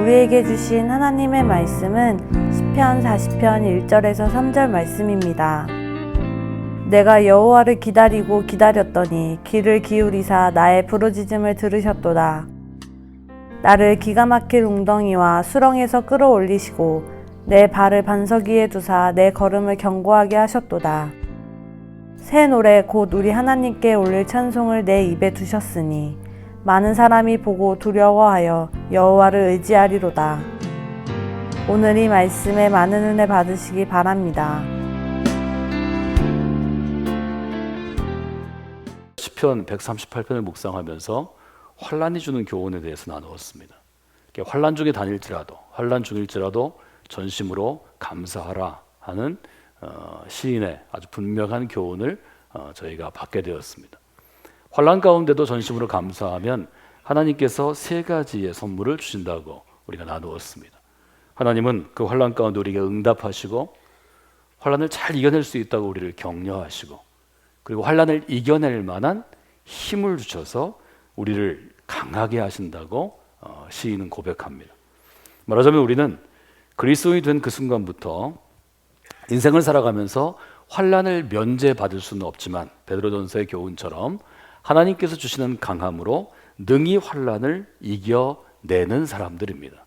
우리에게 주신 하나님의 말씀은 시편 40편 1절에서 3절 말씀입니다. 내가 여호와를 기다리고 기다렸더니 귀를 기울이사 나의 부르짖음을 들으셨도다. 나를 기가 막힐 웅덩이와 수렁에서 끌어올리시고 내 발을 반석 위에 두사 내 걸음을 견고하게 하셨도다. 새 노래 곧 우리 하나님께 올릴 찬송을 내 입에 두셨으니 많은 사람이 보고 두려워하여 여호와를 의지하리로다. 오늘 이 말씀에 많은 은혜 받으시기 바랍니다. 시편 138편을 묵상하면서 환난이 주는 교훈에 대해서 나누었습니다. 환난 중에 다닐지라도, 환난 중일지라도 전심으로 감사하라 하는 시인의 아주 분명한 교훈을 저희가 받게 되었습니다. 환난 가운데도 전심으로 감사하면 하나님께서 세 가지의 선물을 주신다고 우리가 나누었습니다. 하나님은 그 환난 가운데 우리에게 응답하시고 환난을 잘 이겨낼 수 있다고 우리를 격려하시고, 그리고 환난을 이겨낼 만한 힘을 주셔서 우리를 강하게 하신다고 시인은 고백합니다. 말하자면 우리는 그리스도인이 된 그 순간부터 인생을 살아가면서 환난을 면제받을 수는 없지만 베드로전서의 교훈처럼 하나님께서 주시는 강함으로 능히 환난을 이겨내는 사람들입니다.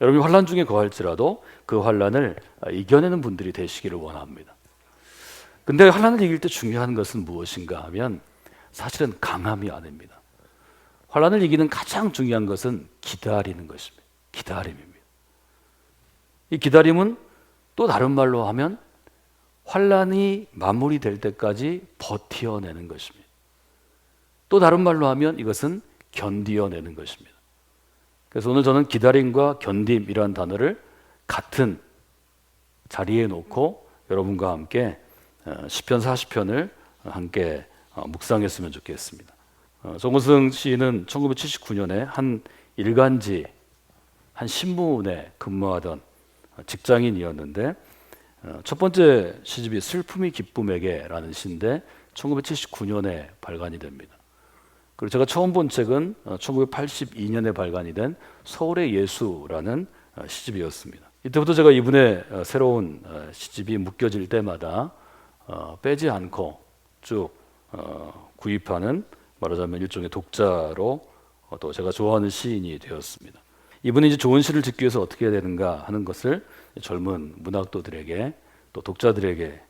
여러분이 환난 중에 거할지라도 그 환난을 이겨내는 분들이 되시기를 원합니다. 근데 환난을 이길 때 중요한 것은 무엇인가 하면 사실은 강함이 아닙니다. 환난을 이기는 가장 중요한 것은 기다리는 것입니다. 기다림입니다. 이 기다림은 또 다른 말로 하면 환난이 마무리될 때까지 버텨내는 것입니다. 또 다른 말로 하면 이것은 견디어내는 것입니다. 그래서 오늘 저는 기다림과 견딤이라는 단어를 같은 자리에 놓고 여러분과 함께 시편 40편을 함께 묵상했으면 좋겠습니다. 정우승 시인은 1979년에 한 일간지, 한 신문에 근무하던 직장인이었는데 첫 번째 시집이 슬픔이 기쁨에게라는 시인데 1979년에 발간이 됩니다. 그리고 제가 처음 본 책은 1982년에 발간이 된 서울의 예수라는 시집이었습니다. 이때부터 제가 이분의 새로운 시집이 묶여질 때마다 빼지 않고 쭉 구입하는, 말하자면 일종의 독자로 또 제가 좋아하는 시인이 되었습니다. 이분이 이제 좋은 시를 짓기 위해서 어떻게 해야 되는가 하는 것을 젊은 문학도들에게 또 독자들에게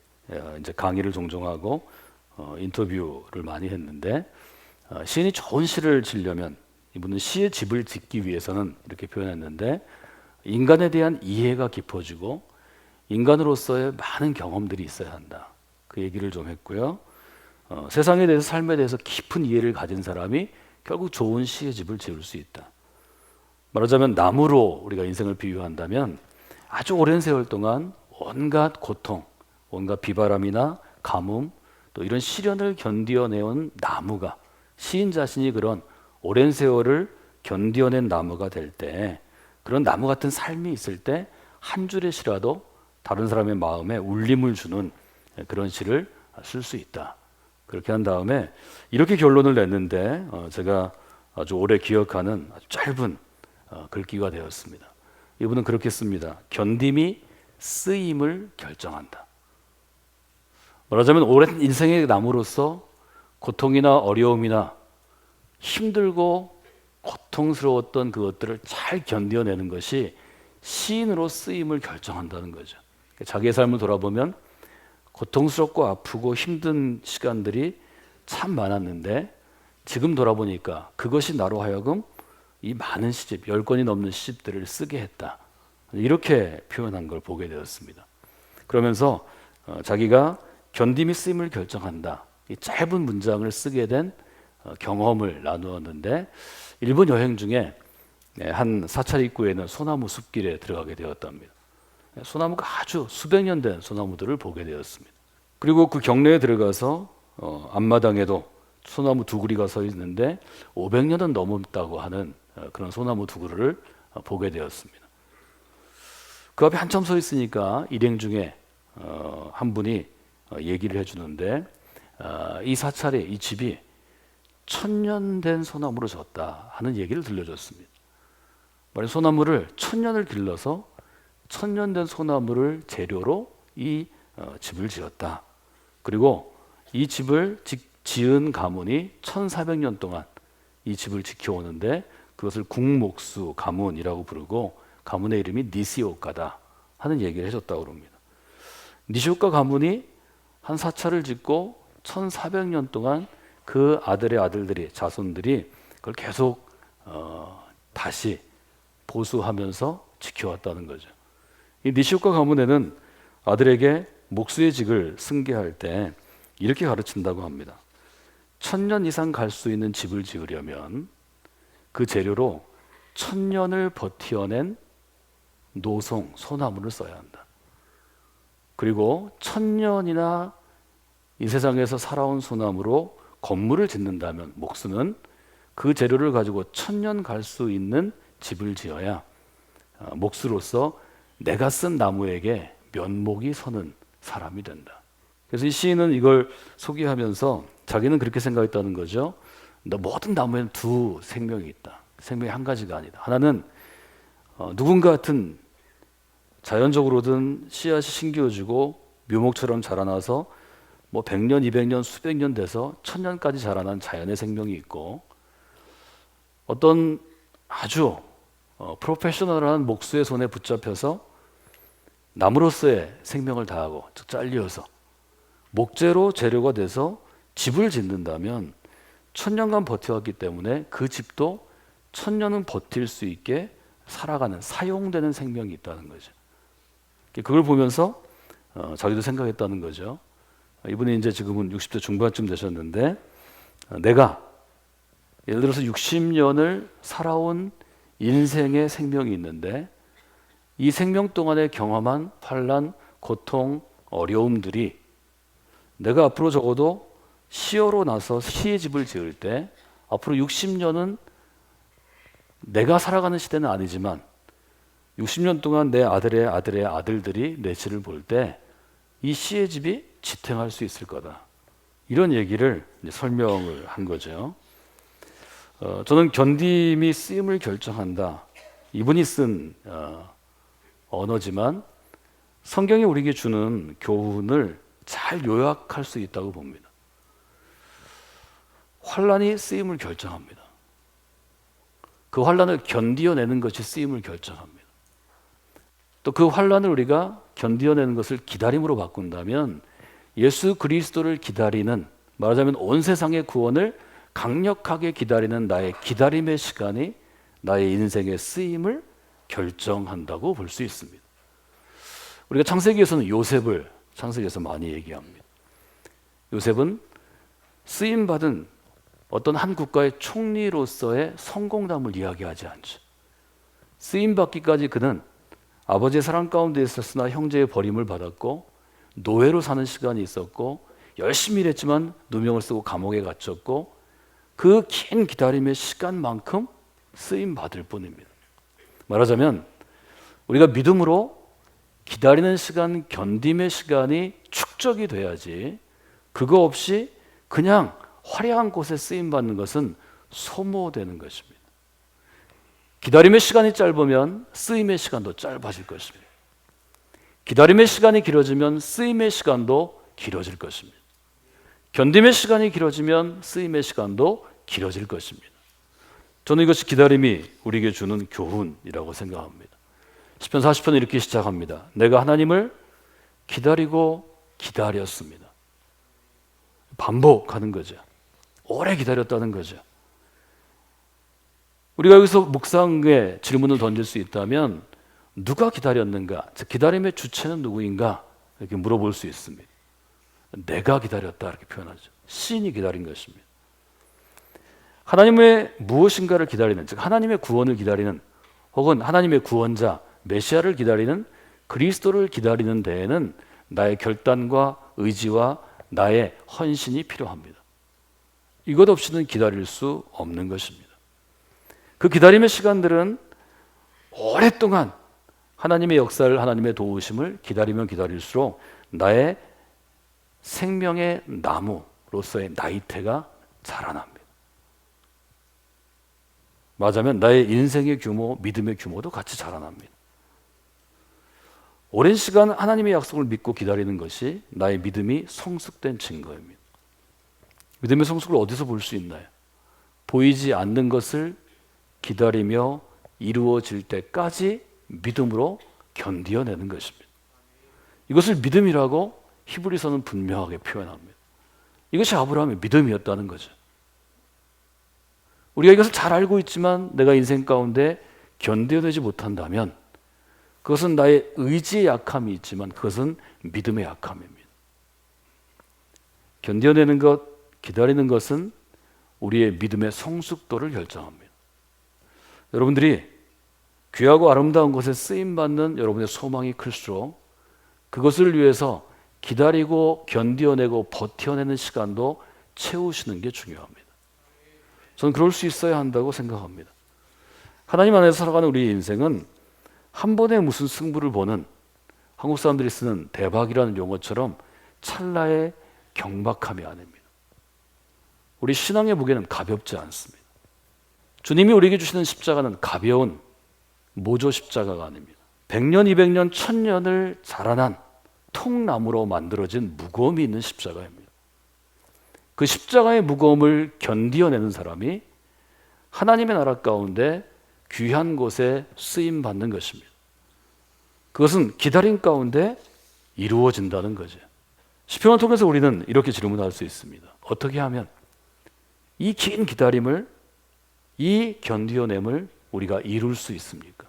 이제 강의를 종종 하고 인터뷰를 많이 했는데, 시인이 좋은 시를 지으려면 이분은 시의 집을 짓기 위해서는 이렇게 표현했는데, 인간에 대한 이해가 깊어지고 인간으로서의 많은 경험들이 있어야 한다. 그 얘기를 좀 했고요. 세상에 대해서, 삶에 대해서 깊은 이해를 가진 사람이 결국 좋은 시의 집을 지을 수 있다. 말하자면 나무로 우리가 인생을 비유한다면 아주 오랜 세월 동안 온갖 고통, 온갖 비바람이나 가뭄, 또 이런 시련을 견디어내온 나무가, 시인 자신이 그런 오랜 세월을 견디어낸 나무가 될 때, 그런 나무 같은 삶이 있을 때 한 줄의 시라도 다른 사람의 마음에 울림을 주는 그런 시를 쓸 수 있다. 그렇게 한 다음에 이렇게 결론을 냈는데 제가 아주 오래 기억하는 아주 짧은 글귀가 되었습니다. 이분은 그렇게 씁니다. 견딤이 쓰임을 결정한다. 말하자면 오랜 인생의 나무로서 고통이나 어려움이나 힘들고 고통스러웠던 그것들을 잘 견뎌내는 것이 시인으로 쓰임을 결정한다는 거죠. 자기의 삶을 돌아보면 고통스럽고 아프고 힘든 시간들이 참 많았는데 지금 돌아보니까 그것이 나로 하여금 이 많은 시집, 10권이 넘는 시집들을 쓰게 했다. 이렇게 표현한 걸 보게 되었습니다. 그러면서 자기가 견딤이 쓰임을 결정한다, 이 짧은 문장을 쓰게 된 경험을 나누었는데, 일본 여행 중에 한 사찰 입구에 있는 소나무 숲길에 들어가게 되었답니다. 소나무가 아주 수백 년 된 소나무들을 보게 되었습니다. 그리고 그 경내에 들어가서 앞마당에도 소나무 두 그루가 서 있는데 500년은 넘었다고 하는 그런 소나무 두 그루를 보게 되었습니다. 그 앞에 한참 서 있으니까 일행 중에 한 분이 얘기를 해주는데, 이 사찰에, 이 집이 1000년 된 소나무로 졌다 하는 얘기를 들려줬습니다. 소나무를 1000년을 길러서 1000년 된 소나무를 재료로 이 집을 지었다. 그리고 이 집을 지은 가문이 1400년 동안 이 집을 지켜오는데 그것을 국목수 가문이라고 부르고 가문의 이름이 니시오카다 하는 얘기를 해줬다고 합니다. 니시오카 가문이 한 사찰을 짓고 1400년 동안 그 아들의 아들들이 자손들이 그걸 계속 다시 보수하면서 지켜왔다는 거죠. 이 니시오카 가문에는 아들에게 목수의 직을 승계할 때 이렇게 가르친다고 합니다. 1000년 이상 갈 수 있는 집을 지으려면 그 재료로 1000년을 버티어낸 노송, 소나무를 써야 한다. 그리고 1000년이나 이 세상에서 살아온 소나무로 건물을 짓는다면 목수는 그 재료를 가지고 1000년 갈 수 있는 집을 지어야 목수로서 내가 쓴 나무에게 면목이 서는 사람이 된다. 그래서 이 시인은 이걸 소개하면서 자기는 그렇게 생각했다는 거죠. 모든 나무에는 두 생명이 있다. 생명이 한 가지가 아니다. 하나는 누군가 같은 자연적으로든 씨앗이 심겨지고 묘목처럼 자라나서 100년, 200년, 수백 년 돼서 1000년까지 자라난 자연의 생명이 있고, 어떤 아주 프로페셔널한 목수의 손에 붙잡혀서 나무로서의 생명을 다하고 즉 잘려서 목재로 재료가 돼서 집을 짓는다면 1000년간 버텨왔기 때문에 그 집도 1000년은 버틸 수 있게 살아가는, 사용되는 생명이 있다는 거죠. 그걸 보면서 자기도 생각했다는 거죠. 이분이 이제 지금은 60대 중반쯤 되셨는데, 내가 예를 들어서 60년을 살아온 인생의 생명이 있는데 이 생명 동안에 경험한 환난, 고통, 어려움들이 내가 앞으로 적어도 시어로 나서 시의 집을 지을 때 앞으로 60년은 내가 살아가는 시대는 아니지만 60년 동안 내 아들의 아들의 아들들이 내 시를 볼 때 이 시의 집이 지탱할 수 있을 거다. 이런 얘기를 이제 설명을 한 거죠. 저는 견딤이 쓰임을 결정한다. 이분이 쓴 언어지만 성경이 우리에게 주는 교훈을 잘 요약할 수 있다고 봅니다. 환난이 쓰임을 결정합니다. 그 환난을 견디어내는 것이 쓰임을 결정합니다. 또 그 환난을 우리가 견디어내는 것을 기다림으로 바꾼다면 예수 그리스도를 기다리는, 말하자면 온 세상의 구원을 강력하게 기다리는 나의 기다림의 시간이 나의 인생의 쓰임을 결정한다고 볼 수 있습니다. 우리가 창세기에서는 요셉을 창세기에서 많이 얘기합니다. 요셉은 쓰임받은 어떤 한 국가의 총리로서의 성공담을 이야기하지 않죠. 쓰임받기까지 그는 아버지의 사랑 가운데 있었으나 형제의 버림을 받았고 노예로 사는 시간이 있었고 열심히 일했지만 누명을 쓰고 감옥에 갇혔고 그 긴 기다림의 시간만큼 쓰임받을 뿐입니다. 말하자면 우리가 믿음으로 기다리는 시간, 견딤의 시간이 축적이 돼야지 그거 없이 그냥 화려한 곳에 쓰임받는 것은 소모되는 것입니다. 기다림의 시간이 짧으면 쓰임의 시간도 짧아질 것입니다. 기다림의 시간이 길어지면 쓰임의 시간도 길어질 것입니다. 견딤의 시간이 길어지면 쓰임의 시간도 길어질 것입니다. 저는 이것이 기다림이 우리에게 주는 교훈이라고 생각합니다. 시편 40편 이렇게 시작합니다. 내가 하나님을 기다리고 기다렸습니다. 반복하는 거죠. 오래 기다렸다는 거죠. 우리가 여기서 묵상의 질문을 던질 수 있다면 누가 기다렸는가? 즉 기다림의 주체는 누구인가? 이렇게 물어볼 수 있습니다. 내가 기다렸다 이렇게 표현하죠. 시인이 기다린 것입니다. 하나님의 무엇인가를 기다리는, 즉 하나님의 구원을 기다리는, 혹은 하나님의 구원자 메시아를 기다리는, 그리스도를 기다리는 데에는 나의 결단과 의지와 나의 헌신이 필요합니다. 이것 없이는 기다릴 수 없는 것입니다. 그 기다림의 시간들은 오랫동안 하나님의 역사를, 하나님의 도우심을 기다리면 기다릴수록 나의 생명의 나무로서의 나이테가 자라납니다. 맞으면 나의 인생의 규모, 믿음의 규모도 같이 자라납니다. 오랜 시간 하나님의 약속을 믿고 기다리는 것이 나의 믿음이 성숙된 증거입니다. 믿음의 성숙을 어디서 볼 수 있나요? 보이지 않는 것을 기다리며 이루어질 때까지 믿음으로 견디어내는 것입니다. 이것을 믿음이라고 히브리서는 분명하게 표현합니다. 이것이 아브라함의 믿음이었다는 거죠. 우리가 이것을 잘 알고 있지만 내가 인생 가운데 견뎌내지 못한다면 그것은 나의 의지의 약함이 있지만 그것은 믿음의 약함입니다. 견뎌내는 것, 기다리는 것은 우리의 믿음의 성숙도를 결정합니다. 여러분들이 귀하고 아름다운 것에 쓰임받는 여러분의 소망이 클수록 그것을 위해서 기다리고 견뎌내고 버텨내는 시간도 채우시는 게 중요합니다. 저는 그럴 수 있어야 한다고 생각합니다. 하나님 안에서 살아가는 우리의 인생은 한 번에 무슨 승부를 보는, 한국 사람들이 쓰는 대박이라는 용어처럼 찰나의 경박함이 아닙니다. 우리 신앙의 무게는 가볍지 않습니다. 주님이 우리에게 주시는 십자가는 가벼운 모조 십자가가 아닙니다. 100년, 200년, 1000년을 자라난 통나무로 만들어진 무거움이 있는 십자가입니다. 그 십자가의 무거움을 견디어내는 사람이 하나님의 나라 가운데 귀한 곳에 쓰임받는 것입니다. 그것은 기다림 가운데 이루어진다는 거죠. 시편을 통해서 우리는 이렇게 질문할 수 있습니다. 어떻게 하면 이 긴 기다림을, 이 견디어냄을 우리가 이룰 수 있습니까?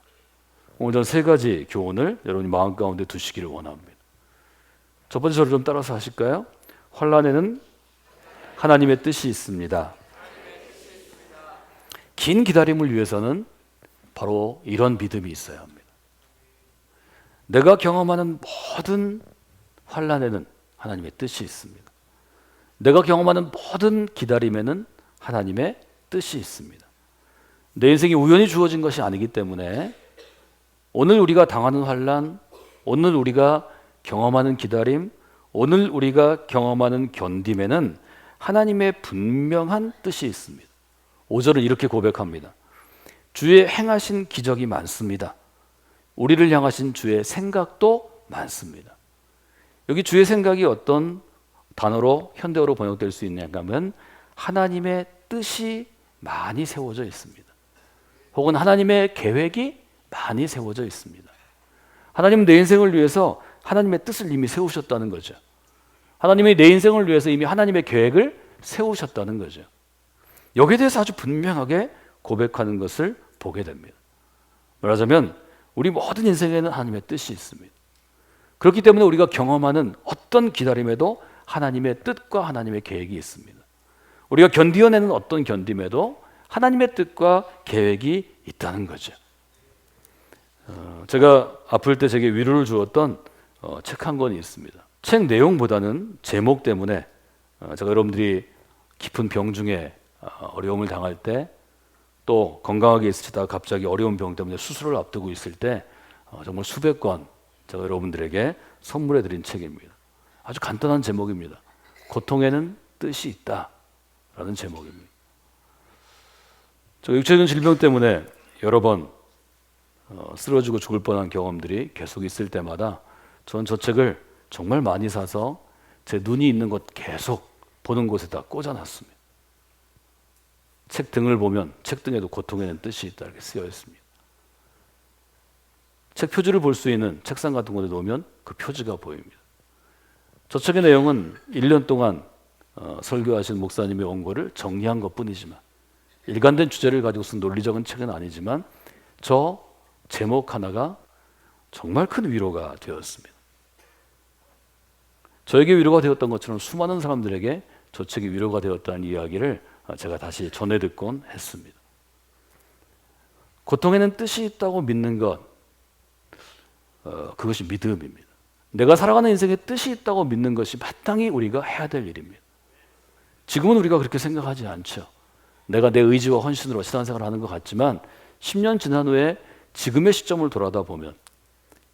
오늘 전 세 가지 교훈을 여러분이 마음 가운데 두시기를 원합니다. 첫 번째 저를 좀 따라서 하실까요? 환난에는 하나님의 뜻이 있습니다. 긴 기다림을 위해서는 바로 이런 믿음이 있어야 합니다. 내가 경험하는 모든 환난에는 하나님의 뜻이 있습니다. 내가 경험하는 모든 기다림에는 하나님의 뜻이 있습니다. 내 인생이 우연히 주어진 것이 아니기 때문에 오늘 우리가 당하는 환난, 오늘 우리가 경험하는 기다림, 오늘 우리가 경험하는 견딤에는 하나님의 분명한 뜻이 있습니다. 5절은 이렇게 고백합니다. 주의 행하신 기적이 많습니다. 우리를 향하신 주의 생각도 많습니다. 여기 주의 생각이 어떤 단어로 현대어로 번역될 수 있냐면 하면 하나님의 뜻이 많이 세워져 있습니다. 혹은 하나님의 계획이 많이 세워져 있습니다. 하나님은 내 인생을 위해서 하나님의 뜻을 이미 세우셨다는 거죠. 하나님이 내 인생을 위해서 이미 하나님의 계획을 세우셨다는 거죠. 여기에 대해서 아주 분명하게 고백하는 것을 보게 됩니다. 말하자면 우리 모든 인생에는 하나님의 뜻이 있습니다. 그렇기 때문에 우리가 경험하는 어떤 기다림에도 하나님의 뜻과 하나님의 계획이 있습니다. 우리가 견디어내는 어떤 견딤에도 하나님의 뜻과 계획이 있다는 거죠. 제가 아플 때 제게 위로를 주었던 책 한 권이 있습니다. 책 내용보다는 제목 때문에 제가 여러분들이 깊은 병 중에 어려움을 당할 때 또 건강하게 있으시다가 갑자기 어려운 병 때문에 수술을 앞두고 있을 때 정말 수백 권 제가 여러분들에게 선물해 드린 책입니다. 아주 간단한 제목입니다. 고통에는 뜻이 있다 라는 제목입니다. 저 육체적인 질병 때문에 여러 번 쓰러지고 죽을 뻔한 경험들이 계속 있을 때마다 저는 저 책을 정말 많이 사서 제 눈이 있는 곳 계속 보는 곳에다 꽂아놨습니다. 책 등을 보면 책 등에도 고통에는 뜻이 있다 이렇게 쓰여 있습니다. 책 표지를 볼 수 있는 책상 같은 곳에 놓으면 그 표지가 보입니다. 저 책의 내용은 1년 동안 설교하신 목사님의 원고를 정리한 것뿐이지만 일관된 주제를 가지고 쓴 논리적인 책은 아니지만 저 제목 하나가 정말 큰 위로가 되었습니다. 저에게 위로가 되었던 것처럼 수많은 사람들에게 저 책이 위로가 되었다는 이야기를 제가 다시 전해 듣곤 했습니다. 고통에는 뜻이 있다고 믿는 것, 그것이 믿음입니다. 내가 살아가는 인생에 뜻이 있다고 믿는 것이 마땅히 우리가 해야 될 일입니다. 지금은 우리가 그렇게 생각하지 않죠. 내가 내 의지와 헌신으로 신앙생활을 하는 것 같지만 10년 지난 후에 지금의 시점을 돌아다 보면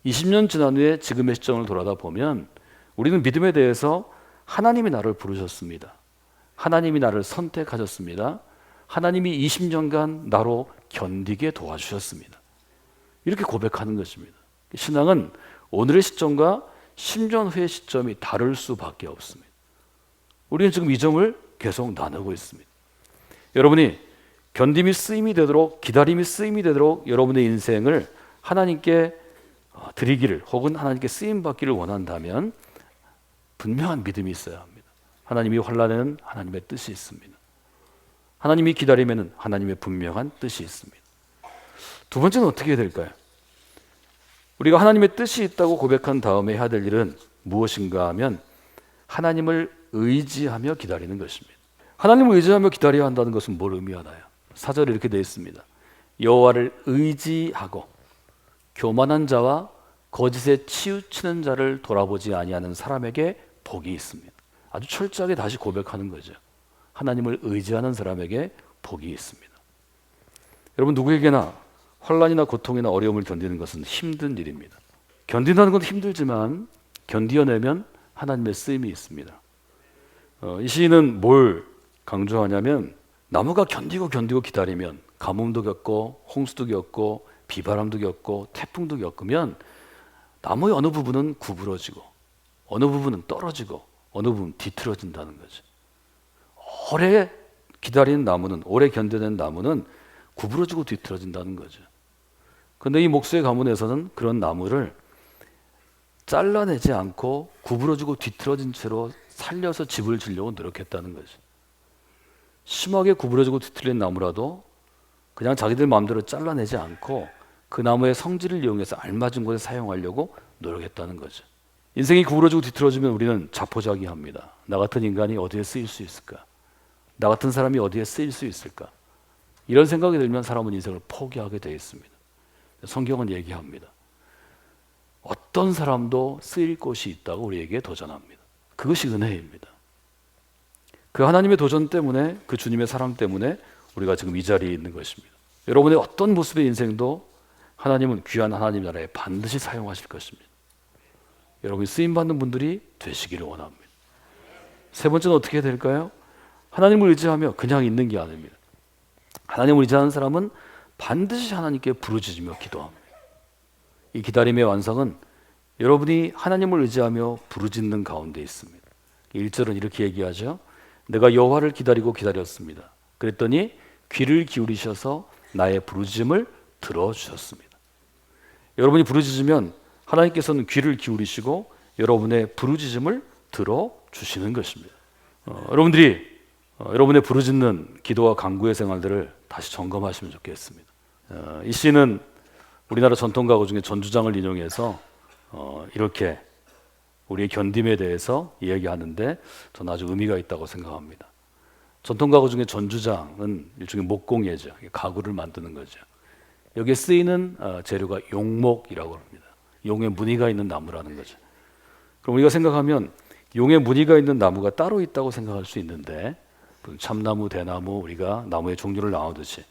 20년 지난 후에 지금의 시점을 돌아다 보면 우리는 믿음에 대해서 하나님이 나를 부르셨습니다. 하나님이 나를 선택하셨습니다. 하나님이 20년간 나로 견디게 도와주셨습니다. 이렇게 고백하는 것입니다. 신앙은 오늘의 시점과 10년 후의 시점이 다를 수밖에 없습니다. 우리는 지금 이 점을 계속 나누고 있습니다. 여러분이 견딤이 쓰임이 되도록, 기다림이 쓰임이 되도록 여러분의 인생을 하나님께 드리기를, 혹은 하나님께 쓰임 받기를 원한다면 분명한 믿음이 있어야 합니다. 하나님이 환난에는 하나님의 뜻이 있습니다. 하나님이 기다림에는 하나님의 분명한 뜻이 있습니다. 두 번째는 어떻게 해야 될까요? 우리가 하나님의 뜻이 있다고 고백한 다음에 해야 될 일은 무엇인가 하면 하나님을 의지하며 기다리는 것입니다. 하나님을 의지하며 기다려야 한다는 것은 뭘 의미하나요? 4절에 이렇게 되어 있습니다. 여호와를 의지하고 교만한 자와 거짓에 치우치는 자를 돌아보지 아니하는 사람에게 복이 있습니다. 아주 철저하게 다시 고백하는 거죠. 하나님을 의지하는 사람에게 복이 있습니다. 여러분, 누구에게나 환난이나 고통이나 어려움을 견디는 것은 힘든 일입니다. 견딘다는 건 힘들지만 견디어내면 하나님의 쓰임이 있습니다. 이 시인은 뭘 강조하냐면, 나무가 견디고 기다리면 가뭄도 겪고 홍수도 겪고 비바람도 겪고 태풍도 겪으면 나무의 어느 부분은 구부러지고 어느 부분은 떨어지고 어느 부분은 뒤틀어진다는 거죠. 오래 기다리는 나무는, 오래 견뎌낸 나무는 구부러지고 뒤틀어진다는 거죠. 그런데 이 목수의 가문에서는 그런 나무를 잘라내지 않고 구부러지고 뒤틀어진 채로 살려서 집을 지려고 노력했다는 거죠. 심하게 구부러지고 뒤틀린 나무라도 그냥 자기들 마음대로 잘라내지 않고 그 나무의 성질을 이용해서 알맞은 곳에 사용하려고 노력했다는 거죠. 인생이 구부러지고 뒤틀어지면 우리는 자포자기합니다. 나 같은 인간이 어디에 쓰일 수 있을까? 나 같은 사람이 어디에 쓰일 수 있을까? 이런 생각이 들면 사람은 인생을 포기하게 되어 있습니다. 성경은 얘기합니다. 어떤 사람도 쓰일 곳이 있다고 우리에게 도전합니다. 그것이 은혜입니다. 그 하나님의 도전 때문에, 그 주님의 사랑 때문에 우리가 지금 이 자리에 있는 것입니다. 여러분의 어떤 모습의 인생도 하나님은 귀한 하나님 나라에 반드시 사용하실 것입니다. 여러분이 쓰임받는 분들이 되시기를 원합니다. 세 번째는 어떻게 해야 될까요? 하나님을 의지하며 그냥 있는 게 아닙니다. 하나님을 의지하는 사람은 반드시 하나님께 부르짖으며 기도합니다. 이 기다림의 완성은 여러분이 하나님을 의지하며 부르짖는 가운데 있습니다. 1절은 이렇게 얘기하죠. 내가 여호와를 기다리고 기다렸습니다. 그랬더니 귀를 기울이셔서 나의 부르짖음을 들어주셨습니다. 여러분이 부르짖으면 하나님께서는 귀를 기울이시고 여러분의 부르짖음을 들어주시는 것입니다. 여러분들이 여러분의 부르짖는 기도와 간구의 생활들을 다시 점검하시면 좋겠습니다. 이 시는 우리나라 전통 가구 중에 전주장을 인용해서 이렇게 우리의 견딤에 대해서 이야기하는데 저는 아주 의미가 있다고 생각합니다. 전통 가구 중에 전주장은 일종의 목공예죠. 가구를 만드는 거죠. 여기에 쓰이는 재료가 용목이라고 합니다. 용의 무늬가 있는 나무라는 거죠. 그럼 우리가 생각하면 용의 무늬가 있는 나무가 따로 있다고 생각할 수 있는데, 참나무, 대나무, 우리가 나무의 종류를 나누듯이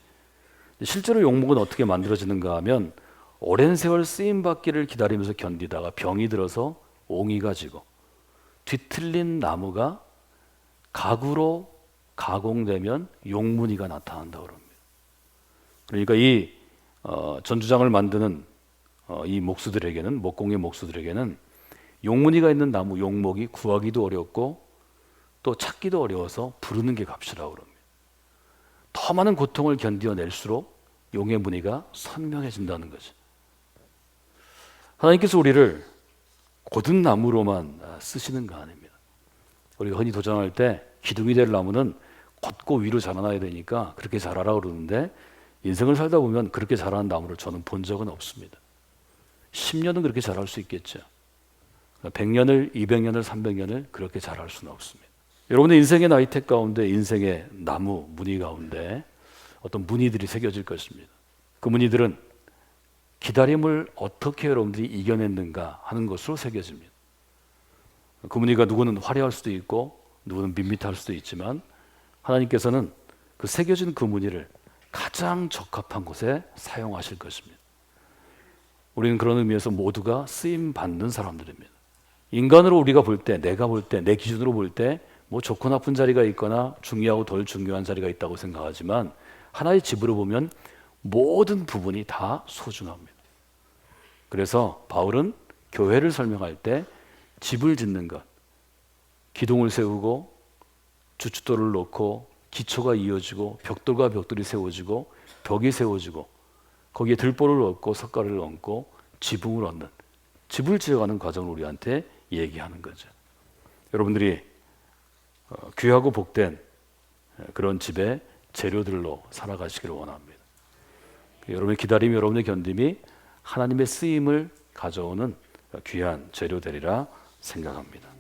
실제로 용목은 어떻게 만들어지는가 하면 오랜 세월 쓰임받기를 기다리면서 견디다가 병이 들어서 옹이가 지고 뒤틀린 나무가 가구로 가공되면 용무늬가 나타난다고 합니다. 그러니까 이 전주장을 만드는 이 목수들에게는, 목공의 목수들에게는 용무늬가 있는 나무, 용목이 구하기도 어렵고 또 찾기도 어려워서 부르는 게 값이라고 합니다. 더 많은 고통을 견뎌낼수록 용의 무늬가 선명해진다는 거죠. 하나님께서 우리를 고든 나무로만 쓰시는 거 아닙니다. 우리가 흔히 도전할 때 기둥이 될 나무는 곧고 위로 자라나야 되니까 그렇게 자라라 그러는데, 인생을 살다 보면 그렇게 자라는 나무를 저는 본 적은 없습니다. 10년은 그렇게 자랄 수 있겠죠. 100년을, 200년을, 300년을 그렇게 자랄 수는 없습니다. 여러분의 인생의 나이택 가운데, 인생의 나무 무늬 가운데 어떤 무늬들이 새겨질 것입니다. 그 무늬들은 기다림을 어떻게 여러분들이 이겨냈는가 하는 것으로 새겨집니다. 그 무늬가 누구는 화려할 수도 있고 누구는 밋밋할 수도 있지만, 하나님께서는 그 새겨진 그 무늬를 가장 적합한 곳에 사용하실 것입니다. 우리는 그런 의미에서 모두가 쓰임 받는 사람들입니다. 인간으로 우리가 볼 때, 내가 볼 때, 내 기준으로 볼 때 뭐 좋고 나쁜 자리가 있거나 중요하고 덜 중요한 자리가 있다고 생각하지만, 하나의 집으로 보면 모든 부분이 다 소중합니다. 그래서 바울은 교회를 설명할 때 집을 짓는 것, 기둥을 세우고 주춧돌을 놓고 기초가 이어지고 벽돌과 벽돌이 세워지고 벽이 세워지고 거기에 들보를 얹고 석가래를 얹고 지붕을 얹는, 집을 지어가는 과정을 우리한테 얘기하는 거죠. 여러분들이 귀하고 복된 그런 집의 재료들로 살아가시기를 원합니다. 여러분의 기다림이, 여러분의 견딤이 하나님의 쓰임을 가져오는 귀한 재료 되리라 생각합니다.